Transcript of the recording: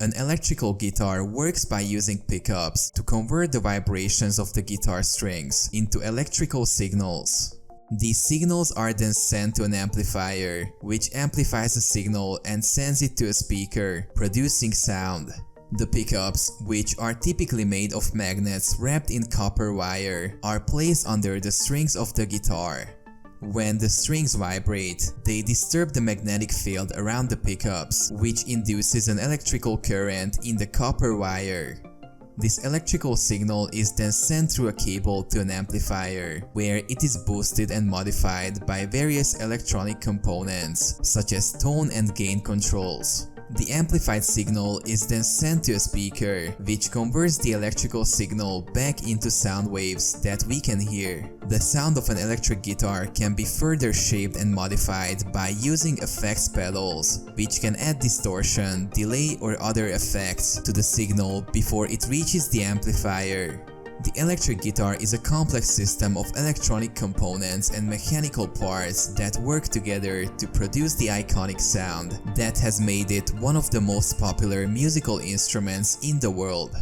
An electrical guitar works by using pickups to convert the vibrations of the guitar strings into electrical signals. These signals are then sent to an amplifier, which amplifies the signal and sends it to a speaker, producing sound. The pickups, which are typically made of magnets wrapped in copper wire, are placed under the strings of the guitar. When the strings vibrate, they disturb the magnetic field around the pickups, which induces an electrical current in the copper wire. This electrical signal is then sent through a cable to an amplifier, where it is boosted and modified by various electronic components, such as tone and gain controls. The amplified signal is then sent to a speaker, which converts the electrical signal back into sound waves that we can hear. The sound of an electric guitar can be further shaped and modified by using effects pedals, which can add distortion, delay, or other effects to the signal before it reaches the amplifier. The electric guitar is a complex system of electronic components and mechanical parts that work together to produce the iconic sound that has made it one of the most popular musical instruments in the world.